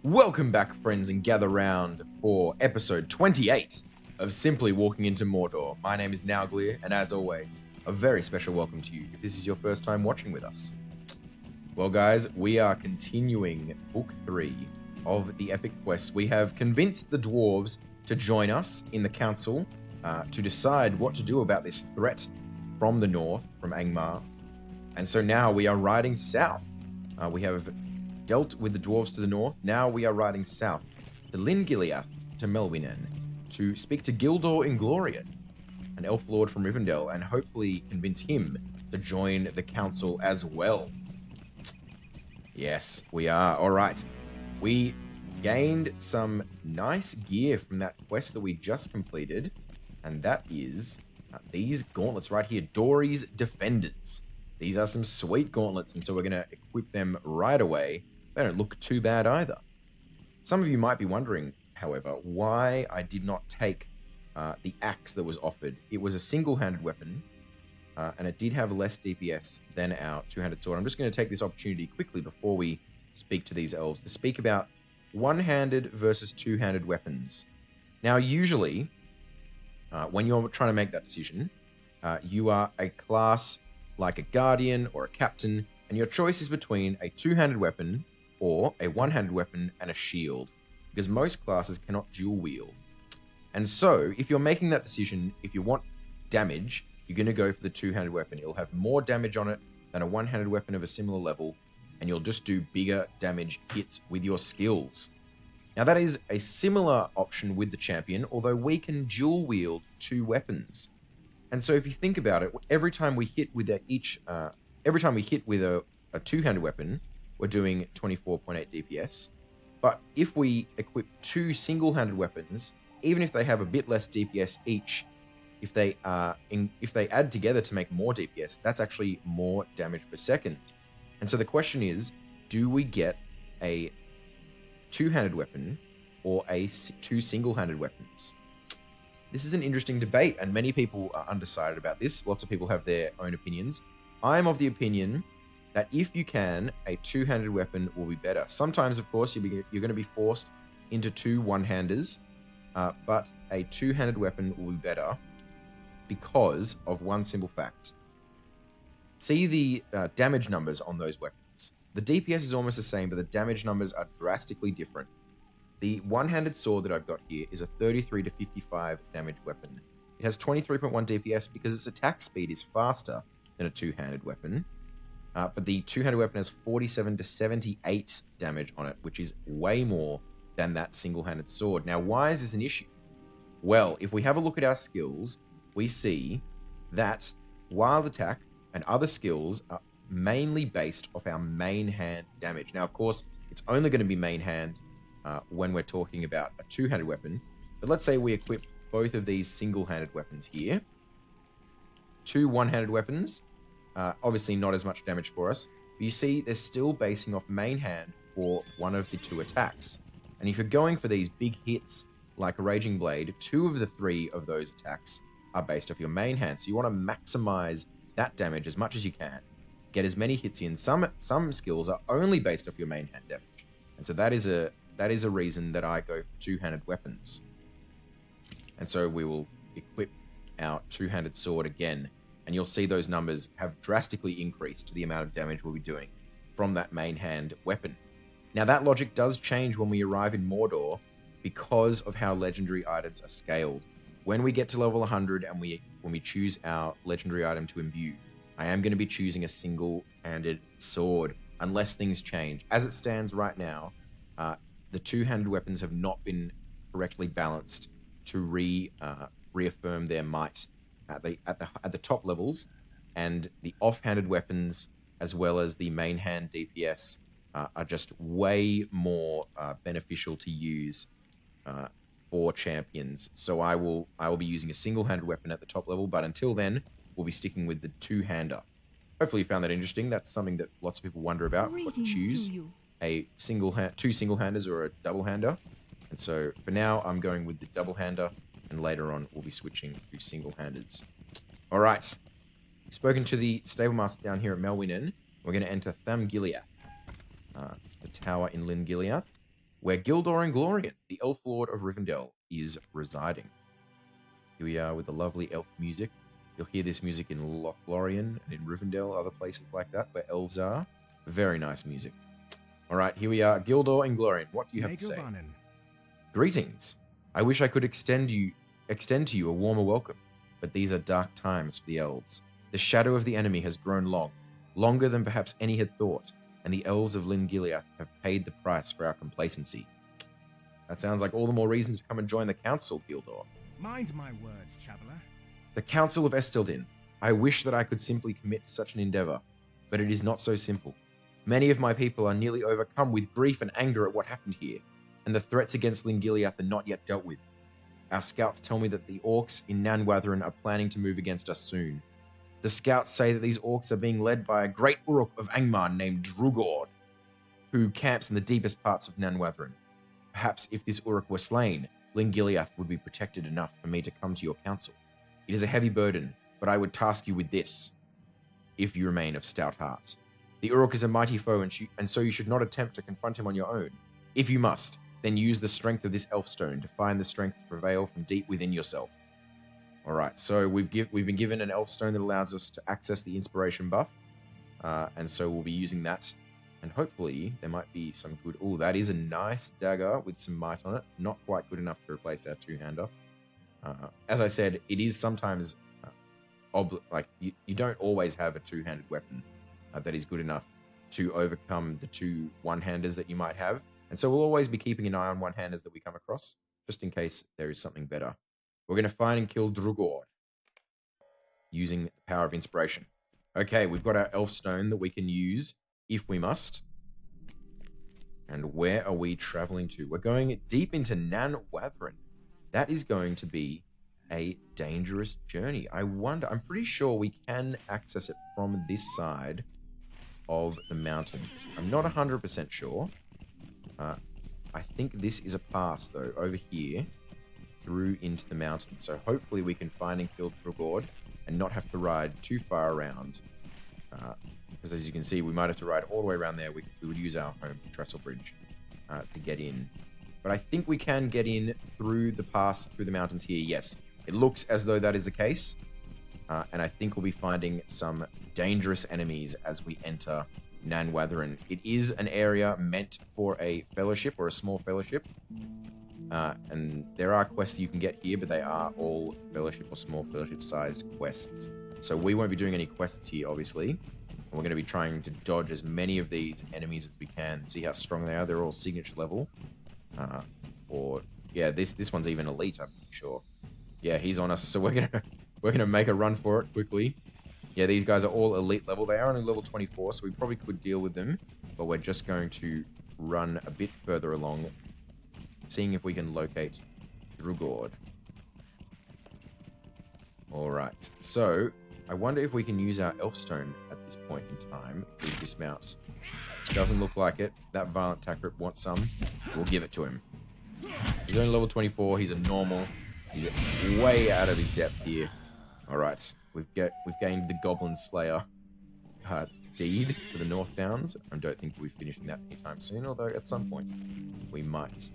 Welcome back, friends, and gather round for episode 28 of Simply Walking into Mordor. My name is Nauglir, and as always, a very special welcome to you if this is your first time watching with us. Well, guys, we are continuing Book 3 of the Epic Quest. We have convinced the dwarves to join us in the council to decide what to do about this threat from the north, from Angmar. And so now we are riding south. We have dealt with the dwarves to the north. Now we are riding south to Lin Giliath, to Melwinen, to speak to Gildor Inglorian, an elf lord from Rivendell, and hopefully convince him to join the council as well. Yes, we are. All right. We gained some nice gear from that quest that we just completed, and that is these gauntlets right here, Dory's Defenders. These are some sweet gauntlets, and so we're going to equip them right away. They don't look too bad either. Some of you might be wondering, however, why I did not take the axe that was offered. It was a single-handed weapon, and it did have less DPS than our two-handed sword. I'm just going to take this opportunity quickly before we speak to these elves to speak about one-handed versus two-handed weapons. Now, usually, when you're trying to make that decision, you are a class like a guardian or a captain, and your choice is between a two-handed weapon or a one-handed weapon and a shield, because most classes cannot dual wield. And so, if you're making that decision, if you want damage, you're going to go for the two-handed weapon. It'll have more damage on it than a one-handed weapon of a similar level, and you'll just do bigger damage hits with your skills. Now, that is a similar option with the champion, although we can dual wield two weapons. And so, if you think about it, every time we hit with a two-handed weapon, we're doing 24.8 DPS. But if we equip two single-handed weapons, even if they have a bit less DPS each, if they add together to make more DPS, that's actually more damage per second. And so the question is, do we get a two-handed weapon or two single-handed weapons? This is an interesting debate, and many people are undecided about this. Lots of people have their own opinions. I'm of the opinion that if you can, a two-handed weapon will be better. Sometimes, of course, you're going to be forced into two one-handers, but a two-handed weapon will be better because of one simple fact. See the damage numbers on those weapons. The DPS is almost the same, but the damage numbers are drastically different. The one-handed sword that I've got here is a 33 to 55 damage weapon. It has 23.1 DPS because its attack speed is faster than a two-handed weapon. But the two-handed weapon has 47 to 78 damage on it, which is way more than that single-handed sword. Now, why is this an issue? Well, if we have a look at our skills, we see that wild attack and other skills are mainly based off our main hand damage. Now, of course, it's only going to be main hand when we're talking about a two-handed weapon. But let's say we equip both of these single-handed weapons here. Two one-handed weapons. Obviously not as much damage for us, but you see they're still basing off main hand for one of the two attacks. And if you're going for these big hits like a Raging Blade, two of the three of those attacks are based off your main hand. So you want to maximize that damage as much as you can. Get as many hits in. Some skills are only based off your main hand damage. And so that is a reason that I go for two-handed weapons. And so we will equip our two-handed sword again. And you'll see those numbers have drastically increased to the amount of damage we'll be doing from that main hand weapon. Now, that logic does change when we arrive in Mordor because of how legendary items are scaled. When we get to level 100 and when we choose our legendary item to imbue, I am going to be choosing a single-handed sword unless things change. As it stands right now, the two-handed weapons have not been correctly balanced to reaffirm their might at the top levels, and the off-handed weapons as well as the main hand DPS are just way more beneficial to use for champions. So I will be using a single-handed weapon at the top level, but until then we'll be sticking with the two-hander. Hopefully you found that interesting. That's something that lots of people wonder about, what to choose, two single-handers or a double-hander. And so for now I'm going with the double-hander, and later on we'll be switching to single-handers. All right, we've spoken to the stable master down here at Melwinen. We're going to enter Giliath, the tower in Lin Giliath. where Gildor and Glorian, the Elf Lord of Rivendell, is residing. Here we are with the lovely elf music. You'll hear this music in Lothlorien and in Rivendell, other places like that where elves are. Very nice music. All right, here we are, Gildor and Glorian. What do you have to say? Greetings. I wish I could extend to you a warmer welcome, but these are dark times for the elves. The shadow of the enemy has grown long, longer than perhaps any had thought, and the Elves of Lin Giliath have paid the price for our complacency. That sounds like all the more reason to come and join the Council, Gildor. Mind my words, traveller. The Council of Esteldin. I wish that I could simply commit to such an endeavour, but it is not so simple. Many of my people are nearly overcome with grief and anger at what happened here, and the threats against Lin Giliath are not yet dealt with. Our scouts tell me that the orcs in Nanwathrin are planning to move against us soon. The scouts say that these orcs are being led by a great Uruk of Angmar named Drugord, who camps in the deepest parts of Nanwathrin. Perhaps if this Uruk were slain, Lin Giliath would be protected enough for me to come to your council. It is a heavy burden, but I would task you with this, if you remain of stout heart. The Uruk is a mighty foe, and so you should not attempt to confront him on your own. If you must, then use the strength of this elf stone to find the strength to prevail from deep within yourself. Alright, so we've been given an elf stone that allows us to access the inspiration buff, and so we'll be using that, and hopefully there might be some good... Oh, that is a nice dagger with some might on it. Not quite good enough to replace our two-hander. As I said, it is sometimes... you don't always have a two-handed weapon that is good enough to overcome the two one-handers that you might have. And so we'll always be keeping an eye on one-handers that we come across, just in case there is something better. We're going to find and kill Drugord using the power of inspiration. Okay, we've got our elf stone that we can use if we must. And where are we traveling to? We're going deep into Nanwathrin. That is going to be a dangerous journey. I wonder, I'm pretty sure we can access it from this side of the mountains. I'm not 100% sure. I think this is a pass, though, over here, through into the mountains. So hopefully we can find and kill Drugord and not have to ride too far around. Because as you can see, we might have to ride all the way around there. We would use our home Trestlebridge to get in. But I think we can get in through the pass, through the mountains here. Yes, it looks as though that is the case. And I think we'll be finding some dangerous enemies as we enter Nanwathrin. It is an area meant for a fellowship or a small fellowship. And there are quests you can get here, but they are all fellowship or small fellowship-sized quests. So we won't be doing any quests here, obviously. And we're going to be trying to dodge as many of these enemies as we can. See how strong they are. They're all signature level. Yeah, this one's even elite, I'm pretty sure. Yeah, he's on us, so we're gonna make a run for it quickly. Yeah, these guys are all elite level. They are only level 24, so we probably could deal with them. But we're just going to run a bit further along, seeing if we can locate Drugord. Alright, so I wonder if we can use our Elfstone at this point in time if we dismount. Doesn't look like it. That Violent Takrip wants some. We'll give it to him. He's only level 24. He's a normal. He's way out of his depth here. Alright, we've gained the Goblin Slayer deed for the Northbounds. I don't think we'll be finishing that anytime soon, although at some point we might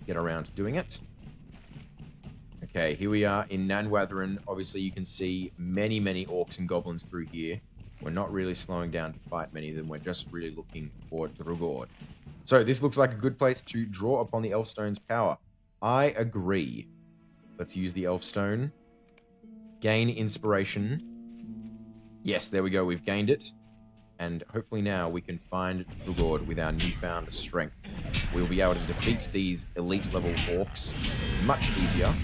get around to doing it. Okay, here we are in Nanwathrin. Obviously you can see many orcs and goblins through here. We're not really slowing down to fight many of them. We're just really looking for Drugord. So this looks like a good place to draw upon the Elfstone's power. I agree. Let's use the Elfstone. Gain inspiration. Yes, there we go. We've gained it. And hopefully now we can find Drugord with our newfound strength. We'll be able to defeat these elite level orcs much easier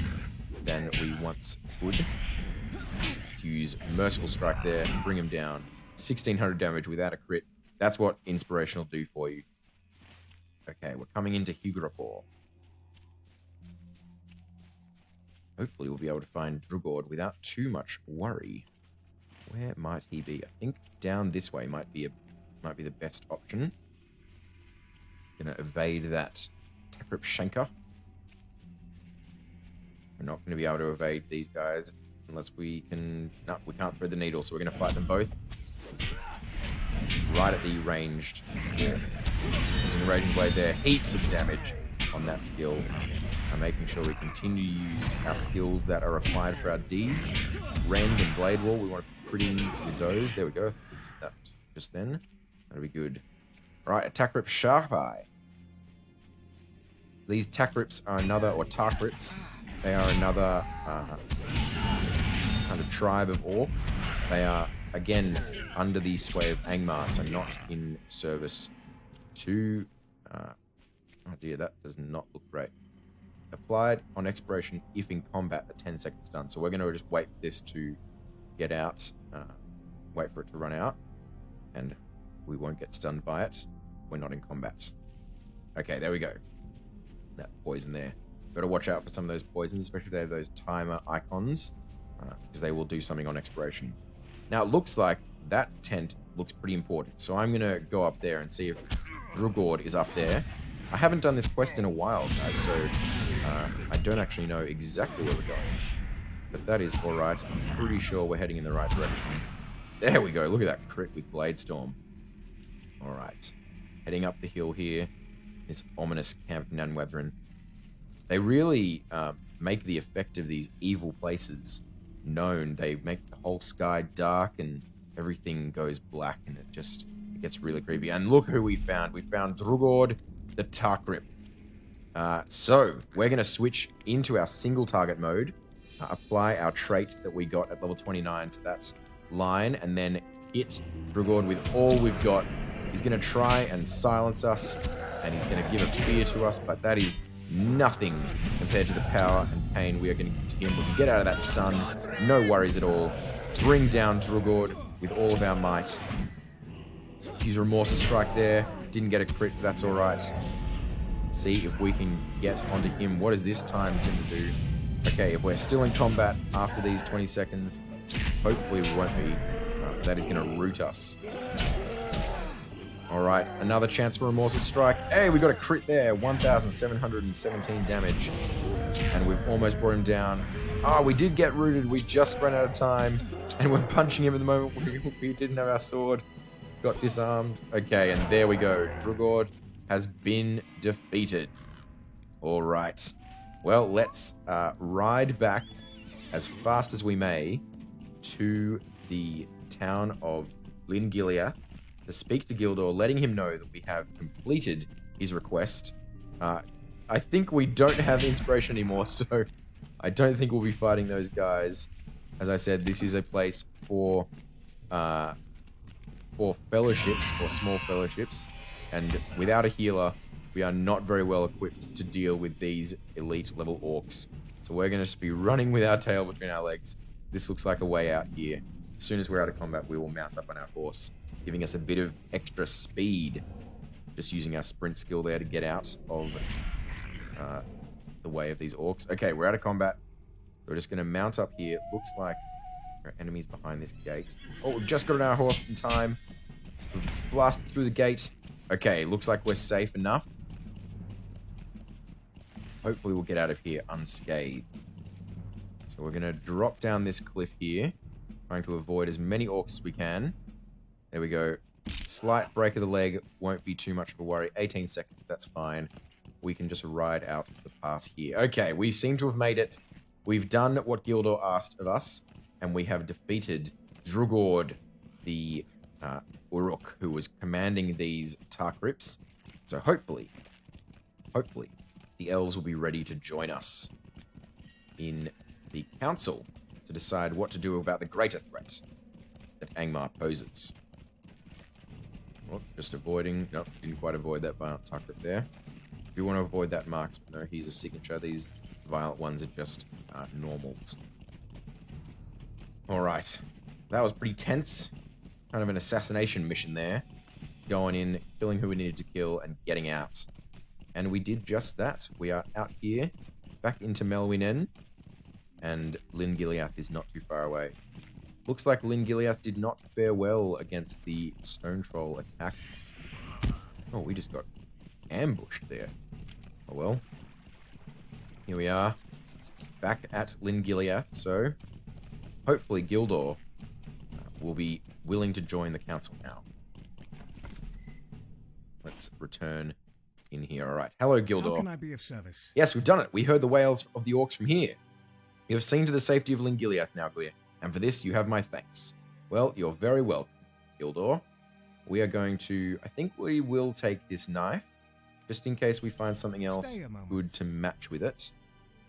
than we once could. To use Merciful Strike there, bring him down. 1600 damage without a crit. That's what inspiration will do for you. Okay, we're coming into Hugrapor. Hopefully we'll be able to find Drugord without too much worry. Where might he be? I think down this way might be the best option. Gonna evade that Takrip Shanker. We're not going to be able to evade these guys unless we can... No, we can't thread the needle, so we're going to fight them both. Right at the ranged wall. Using Raging Blade there, heaps of damage on that skill. Making sure we continue to use our skills that are required for our deeds. Rend and Blade Wall, we want to be pretty with those. There we go. That just then. That'll be good. Right, Attack Rip Sharp Eye. These Tack Rips are another, or Tark Rips, they are another kind of tribe of Orc. They are, again, under the sway of Angmar, so not in service to... oh dear, that does not look great. Applied on expiration if in combat at 10 seconds stun. So we're going to just wait for this to get out, wait for it to run out, and we won't get stunned by it. We're not in combat. Okay, there we go. That poison there. Got to watch out for some of those poisons, especially if they have those timer icons, because they will do something on expiration. Now it looks like that tent looks pretty important, so I'm going to go up there and see if Drugord is up there. I haven't done this quest in a while, guys, so I don't actually know exactly where we're going. But that is alright. I'm pretty sure we're heading in the right direction. There we go. Look at that crit with Blade Storm. Alright. Heading up the hill here. This ominous Camp Nanwathrin. They really make the effect of these evil places known. They make the whole sky dark and everything goes black, and it gets really creepy. And look who we found. We found Drugord the Tark Rip. So we're going to switch into our single target mode, apply our trait that we got at level 29 to that line, and then hit Drugord with all we've got. He's going to try and silence us, and he's going to give a fear to us, but that is nothing compared to the power and pain we are going to give to him. We can get out of that stun, no worries at all. Bring down Drugord with all of our might. Use Remorseless Strike there. Didn't get a crit, but that's alright. See if we can get onto him. What is this time going to do? Okay, if we're still in combat after these 20 seconds, hopefully we won't be. That is going to root us. Alright, another chance for Remorseless Strike. Hey, we got a crit there. 1,717 damage. And we've almost brought him down. Oh, we did get rooted. We just ran out of time. And we're punching him at the moment. We didn't have our sword. Got disarmed. Okay, and there we go. Drugord has been defeated. Alright. Well, let's ride back as fast as we may to the town of Lin Giliath to speak to Gildor, letting him know that we have completed his request. I think we don't have inspiration anymore, so I don't think we'll be fighting those guys. As I said, this is a place for fellowships, or small fellowships, and without a healer, we are not very well equipped to deal with these elite level orcs. So we're going to just be running with our tail between our legs. This looks like a way out here. As soon as we're out of combat, we will mount up on our horse, giving us a bit of extra speed. Just using our sprint skill there to get out of the way of these orcs. Okay, we're out of combat. We're just going to mount up here. Looks like there are enemies behind this gate. Oh, we've just got on our horse in time. We've blasted through the gate. Okay, looks like we're safe enough. Hopefully we'll get out of here unscathed. So we're going to drop down this cliff here, trying to avoid as many orcs as we can. There we go. Slight break of the leg, won't be too much of a worry. 18 seconds, that's fine. We can just ride out the pass here. Okay, we seem to have made it. We've done what Gildor asked of us, and we have defeated Drugord, the Uruk, who was commanding these Tark Rips. So hopefully, the elves will be ready to join us in the council to decide what to do about the greater threat that Angmar poses. Well, just avoiding... Nope, didn't quite avoid that violent Tark Rip there. Do want to avoid that marksman, though. He's a signature. These violent ones are just normals. Alright. That was pretty tense. Kind of an assassination mission there. Going in, killing who we needed to kill, and getting out. And we did just that. We are out here, back into Melwinen, and Lin Giliath is not too far away. Looks like Lin Giliath did not fare well against the Stone Troll attack. Oh, we just got ambushed there. Oh well. Here we are, back at Lin Giliath, so hopefully Gildor will be willing to join the council now. Let's return in here. All right. Hello, How Gildor. can I be of service? Yes, we've done it. We heard the wails of the orcs from here. You have seen to the safety of Lin Giliath, Nauglir, and for this you have my thanks. Well, you're very welcome, Gildor. We are going to... I think we will take this knife, just in case we find something else good to match with it.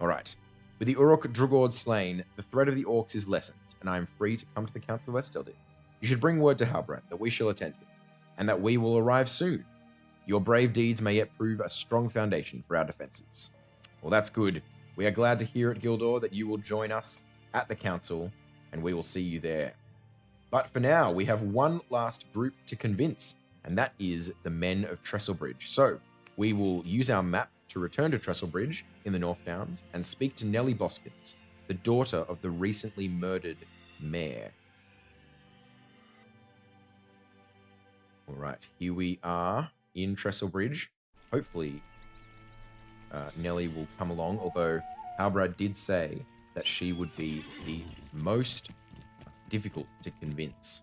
All right. With the Uruk Drugord slain, the threat of the orcs is lessened, and I am free to come to the Council of Esteldin. You should bring word to Halbarad that we shall attend him, and that we will arrive soon. Your brave deeds may yet prove a strong foundation for our defences. Well, that's good. We are glad to hear it, Gildor, that you will join us at the council, and we will see you there. But for now, we have one last group to convince, and that is the Men of Trestlebridge. So, we will use our map to return to Trestlebridge in the North Downs and speak to Nellie Boskins, the daughter of the recently murdered mayor. Alright, here we are in Trestlebridge. Hopefully, Nellie will come along, although Halbarad did say that she would be the most difficult to convince.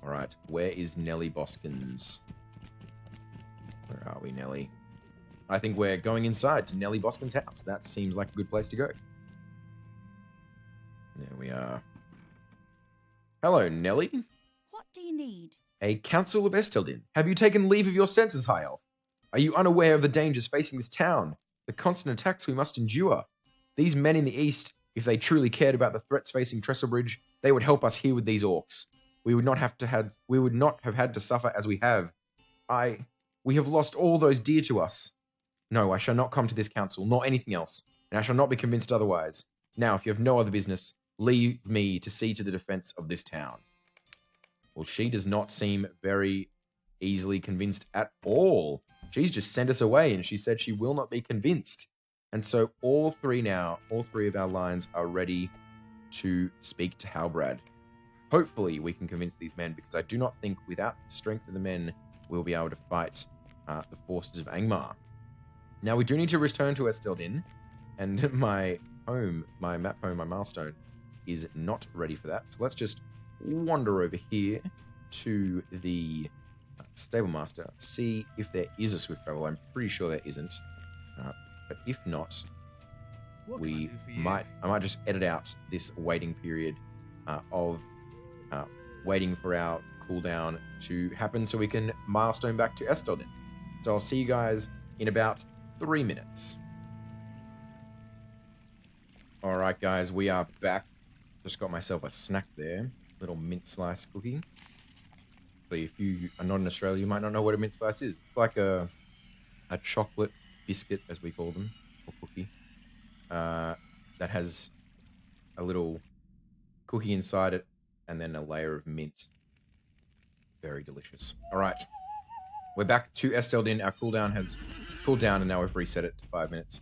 Alright, where is Nellie Boskins? Where are we, Nellie? I think we're going inside to Nellie Boskins' house. That seems like a good place to go. There we are. Hello, Nellie. What do you need? A Council of Esteldin. Have you taken leave of your senses, High Elf? Are you unaware of the dangers facing this town? The constant attacks we must endure? These men in the east, if they truly cared about the threats facing Trestlebridge, they would help us here with these orcs. We would not have had to suffer as we have. We have lost all those dear to us. No, I shall not come to this council, nor anything else, and I shall not be convinced otherwise. Now, if you have no other business, leave me to see to the defense of this town. Well, she does not seem very easily convinced at all. She's just sent us away, and she said she will not be convinced. And so all three of our lines are ready to speak to Halbarad. Hopefully we can convince these men, because I do not think without the strength of the men, we'll be able to fight the forces of Angmar. Now, we do need to return to Esteldin, and my map home, my milestone, is not ready for that. So let's just wander over here to the stable master, see if there is a swift travel. I'm pretty sure there isn't, but if not, I might just edit out this waiting period of waiting for our cooldown to happen so we can milestone back to Esteldin. So I'll see you guys in about 3 minutes. All right, guys, we are back. Just got myself a snack there. Little mint slice cookie. But if you are not in Australia, you might not know what a mint slice is. It's like a chocolate biscuit, as we call them, or cookie, that has a little cookie inside it and then a layer of mint. Very delicious. All right, we're back to Esteldin. Our cooldown has cooled down, and now we've reset it to 5 minutes.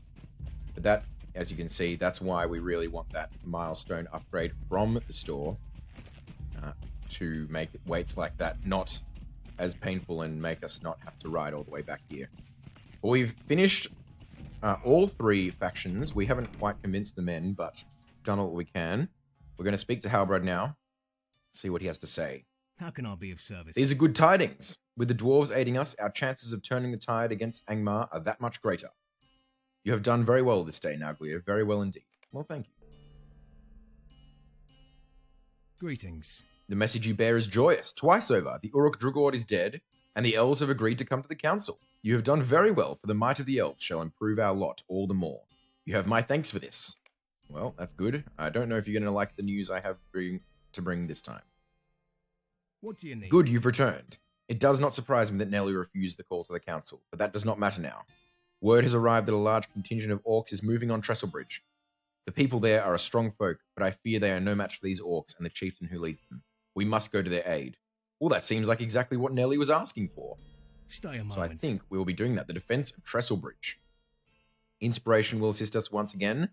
But that, as you can see, that's why we really want that milestone upgrade from the store, to make waits like that not as painful and make us not have to ride all the way back here. Well, we've finished all three factions. We haven't quite convinced the men, but done all we can. We're going to speak to Halbarad now, see what he has to say. How can I be of service? These are good tidings. With the dwarves aiding us, our chances of turning the tide against Angmar are that much greater. You have done very well this day, Nauglir. Very well indeed. Well, thank you. Greetings. The message you bear is joyous. Twice over, the Uruk Drugord is dead, and the elves have agreed to come to the council. You have done very well, for the might of the elves shall improve our lot all the more. You have my thanks for this. Well, that's good. I don't know if you're going to like the news I have to bring this time. What do you need? Good, you've returned. It does not surprise me that Nellie refused the call to the council, but that does not matter now. Word has arrived that a large contingent of orcs is moving on Trestlebridge. The people there are a strong folk, but I fear they are no match for these orcs and the chieftain who leads them. We must go to their aid. Well, that seems like exactly what Nellie was asking for. Stay a moment. So I think we will be doing that. The defense of Trestlebridge. Inspiration will assist us once again.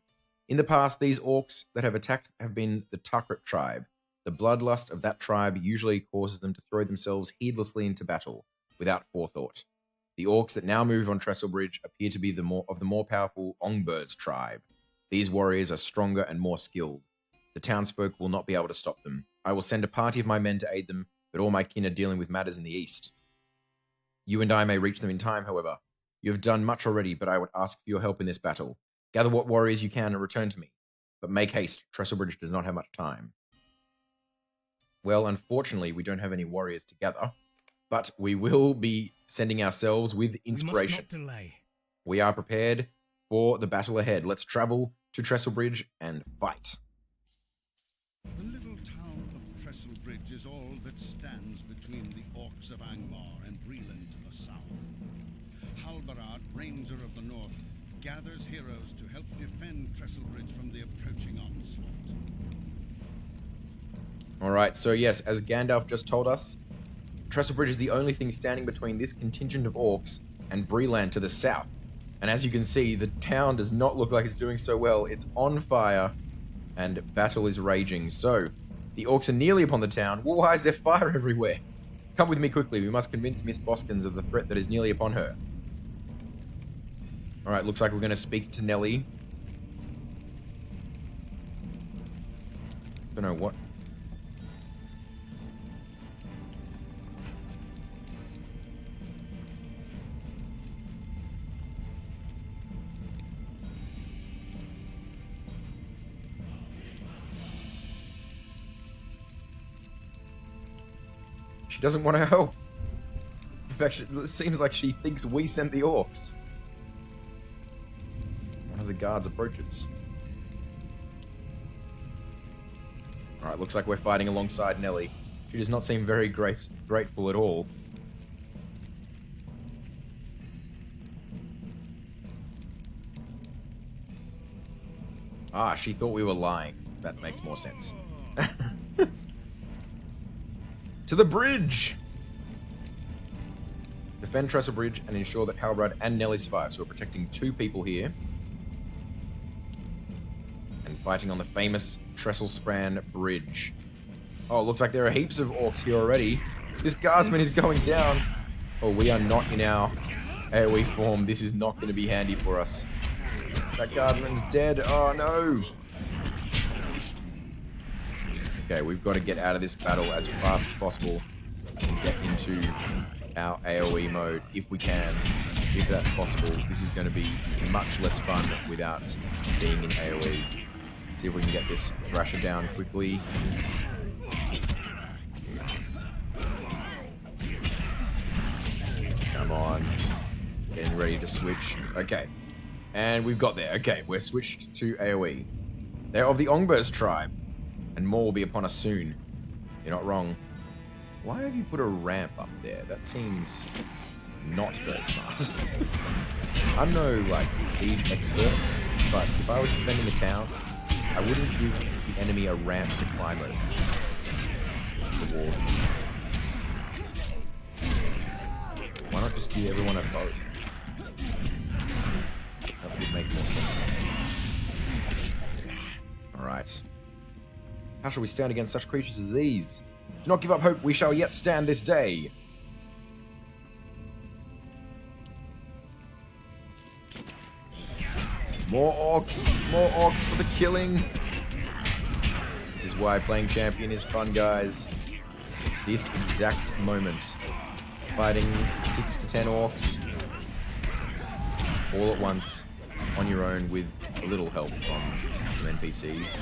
In the past, these orcs that have attacked have been the Tukrit tribe. The bloodlust of that tribe usually causes them to throw themselves heedlessly into battle, without forethought. The orcs that now move on Trestlebridge appear to be the more powerful Ongbird's tribe. These warriors are stronger and more skilled. The townsfolk will not be able to stop them. I will send a party of my men to aid them, but all my kin are dealing with matters in the east. You and I may reach them in time, however. You have done much already, but I would ask for your help in this battle. Gather what warriors you can and return to me. But make haste. Trestlebridge does not have much time. Well, unfortunately, we don't have any warriors to gather, but we will be sending ourselves with inspiration. We must not delay. We are prepared for the battle ahead. Let's travel to Trestlebridge and fight. The little town of Trestlebridge is all that stands between the orcs of Angmar and Breland to the south. Halbarad, Ranger of the North, gathers heroes to help defend Trestlebridge from the approaching onslaught. Alright, so yes, as Gandalf just told us, Trestlebridge is the only thing standing between this contingent of orcs and Breland to the south. And as you can see, the town does not look like it's doing so well. It's on fire, and battle is raging. So, the orcs are nearly upon the town. Why is there fire everywhere? Come with me quickly. We must convince Miss Boskins of the threat that is nearly upon her. Alright, looks like we're going to speak to Nelly. Don't know what. She doesn't want to help. In fact, it seems like she thinks we sent the orcs. One of the guards approaches. Alright, looks like we're fighting alongside Nelly. She does not seem very grateful at all. Ah, she thought we were lying. That makes more sense. To the bridge! Defend Trestlebridge and ensure that Halbarad and Nelly survive. So we're protecting two people here. And fighting on the famous Trestlespan Bridge. Oh, looks like there are heaps of orcs here already. This guardsman is going down. Oh, we are not in our AoE form. This is not going to be handy for us. That guardsman's dead. Oh, no. Okay, we've got to get out of this battle as fast as possible and get into our AoE mode if we can, if that's possible. This is going to be much less fun without being in AoE. See if we can get this Thrasher down quickly. Come on. Getting ready to switch. Okay. And we've got there. Okay, we're switched to AoE. They're of the Ongbers tribe. And more will be upon us soon. You're not wrong. Why have you put a ramp up there? That seems not very smart. I'm no, like, siege expert, but if I was defending a town, I wouldn't give the enemy a ramp to climb over the wall. Why not just give everyone a boat? That would make more sense. Alright. How shall we stand against such creatures as these? Do not give up hope, we shall yet stand this day. More orcs for the killing. This is why playing champion is fun, guys. This exact moment. Fighting 6 to 10 orcs. All at once, on your own, with a little help from some NPCs.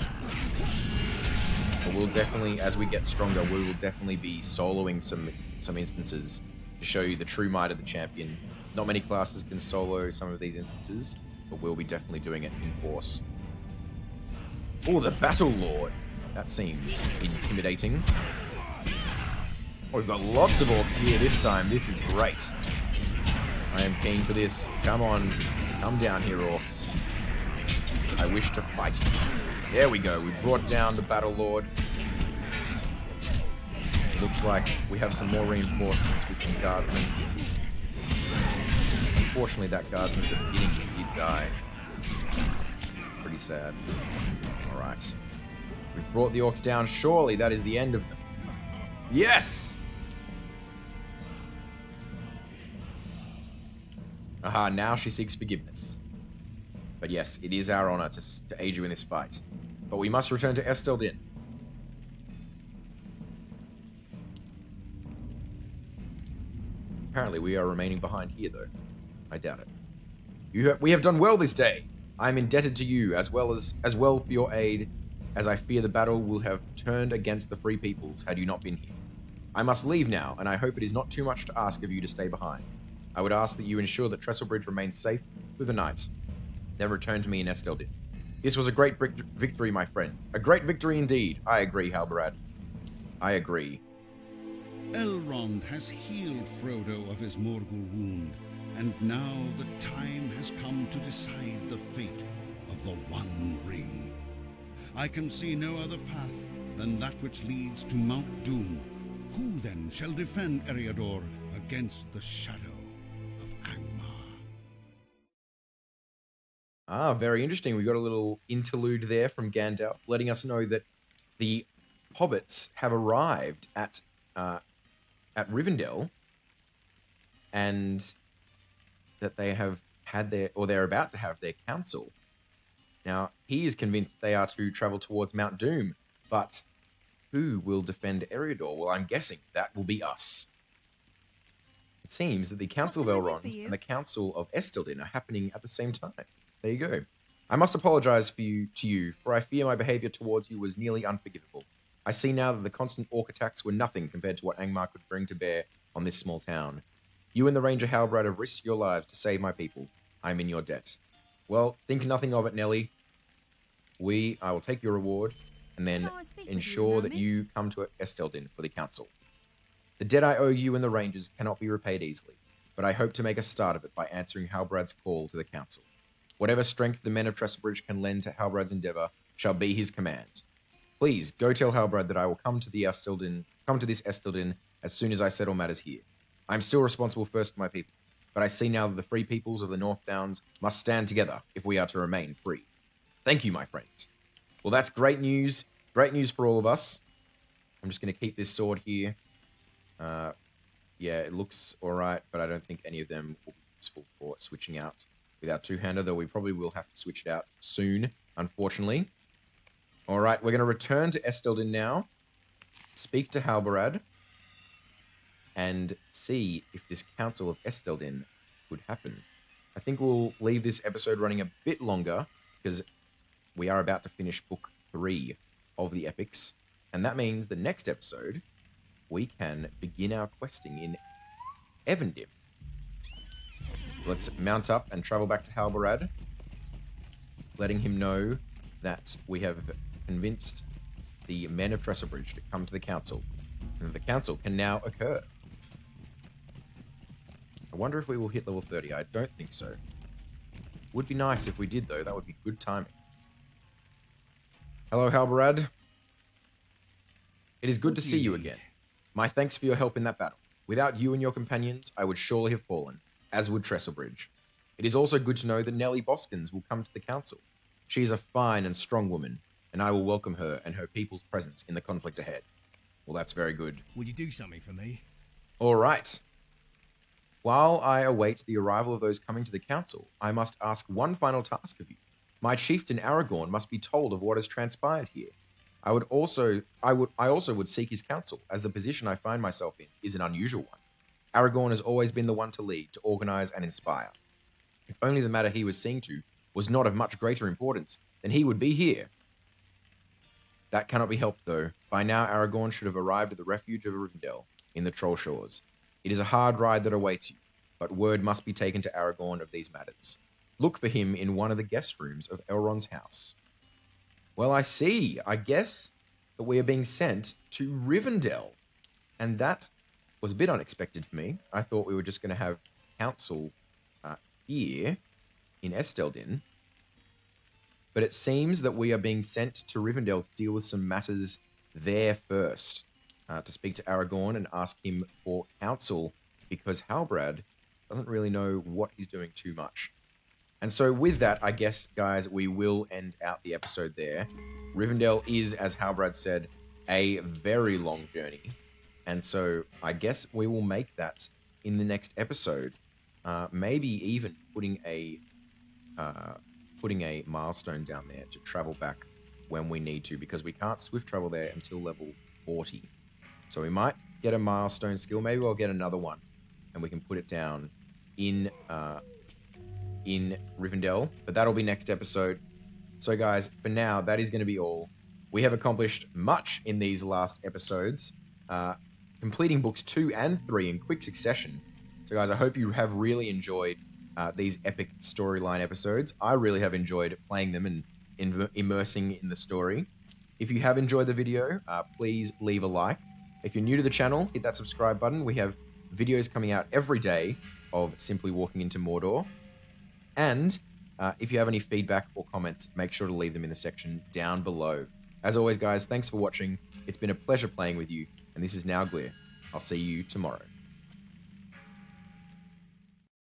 But we'll definitely, as we get stronger, we will definitely be soloing some instances to show you the true might of the champion. Not many classes can solo some of these instances, but we'll be definitely doing it in force. Oh, the Battle Lord! That seems intimidating. Oh, we've got lots of orcs here this time. This is great. I am keen for this. Come on. Come down here, orcs. I wish to fight you. There we go. We brought down the Battle Lord. Looks like we have some more reinforcements with some guardsmen. Unfortunately, that guardsman at the beginning did die. Pretty sad. Alright. We've brought the orcs down. Surely that is the end of them. Yes! Aha, now she seeks forgiveness. But yes, it is our honor to aid you in this fight. But we must return to Esteldin. Apparently we are remaining behind here, though. I doubt it. We have done well this day. I am indebted to you as well for your aid, as I fear the battle will have turned against the Free Peoples had you not been here. I must leave now, and I hope it is not too much to ask of you to stay behind. I would ask that you ensure that Trestlebridge remains safe through the night. Then return to me in Esteldin. This was a great victory, my friend. A great victory indeed. I agree, Halbarad. I agree. Elrond has healed Frodo of his Morgul wound, and now the time has come to decide the fate of the One Ring. I can see no other path than that which leads to Mount Doom. Who then shall defend Eriador against the shadow of Angmar? Ah, very interesting. We got a little interlude there from Gandalf, letting us know that the hobbits have arrived at Rivendell, and that they have had they're about to have their council. Now, he is convinced they are to travel towards Mount Doom, but who will defend Eriador? Well, I'm guessing that will be us. It seems that the Council of Elrond and the Council of Esteldin are happening at the same time. There you go. I must apologize to you, for I fear my behavior towards you was nearly unforgivable. I see now that the constant orc attacks were nothing compared to what Angmar could bring to bear on this small town. You and the Ranger Halbarad have risked your lives to save my people. I am in your debt. Well, think nothing of it, Nelly. I will take your reward, and then ensure that you come to Esteldin for the council. The debt I owe you and the Rangers cannot be repaid easily, but I hope to make a start of it by answering Halbarad's call to the council. Whatever strength the men of Trestlebridge can lend to Halbarad's endeavor shall be his command. Please, go tell Halbarad that I will come to this Esteldin as soon as I settle matters here. I am still responsible first to my people, but I see now that the free peoples of the North Downs must stand together if we are to remain free. Thank you, my friend. Well, that's great news. Great news for all of us. I'm just going to keep this sword here. Yeah, it looks alright, but I don't think any of them will be useful for switching out with our two-hander, though we probably will have to switch it out soon, unfortunately. Alright, we're going to return to Esteldin now, speak to Halbarad, and see if this Council of Esteldin could happen. I think we'll leave this episode running a bit longer, because we are about to finish Book 3 of the Epics, and that means the next episode, we can begin our questing in Evendim. Let's mount up and travel back to Halbarad, letting him know that we have convinced the Men of Trestlebridge to come to the council, and the council can now occur. I wonder if we will hit level 30. I don't think so. Would be nice if we did, though. That would be good timing. Hello, Halbarad. It is good to see you again. My thanks for your help in that battle. Without you and your companions, I would surely have fallen, as would Trestlebridge. It is also good to know that Nellie Boskins will come to the council. She is a fine and strong woman, and I will welcome her and her people's presence in the conflict ahead. Well, that's very good. Would you do something for me? All right. While I await the arrival of those coming to the council, I must ask one final task of you. My chieftain Aragorn must be told of what has transpired here. I also would seek his counsel, as the position I find myself in is an unusual one. Aragorn has always been the one to lead, to organize and inspire. If only the matter he was seeing to was not of much greater importance, then he would be here. That cannot be helped, though. By now, Aragorn should have arrived at the refuge of Rivendell, in the Troll Shores. It is a hard ride that awaits you, but word must be taken to Aragorn of these matters. Look for him in one of the guest rooms of Elrond's house. Well, I see. I guess that we are being sent to Rivendell. And that was a bit unexpected for me. I thought we were just going to have council here in Esteldin. But it seems that we are being sent to Rivendell to deal with some matters there first. To speak to Aragorn and ask him for counsel, because Halbarad doesn't really know what he's doing too much. And so with that, I guess, guys, we will end out the episode there. Rivendell is, as Halbarad said, a very long journey. And so I guess we will make that in the next episode. Maybe even putting a milestone down there to travel back when we need to, because we can't swift travel there until level 40. So we might get a milestone skill. Maybe I'll get another one. and we can put it down in Rivendell. But that'll be next episode. So guys, for now, that is going to be all. We have accomplished much in these last episodes, completing books 2 and 3 in quick succession. So guys, I hope you have really enjoyed these epic storyline episodes. I really have enjoyed playing them and immersing in the story. If you have enjoyed the video, please leave a like. If you're new to the channel, hit that subscribe button. We have videos coming out every day of simply walking into Mordor. And if you have any feedback or comments, make sure to leave them in the section down below. As always, guys, thanks for watching. It's been a pleasure playing with you, and this is Nauglir. I'll see you tomorrow.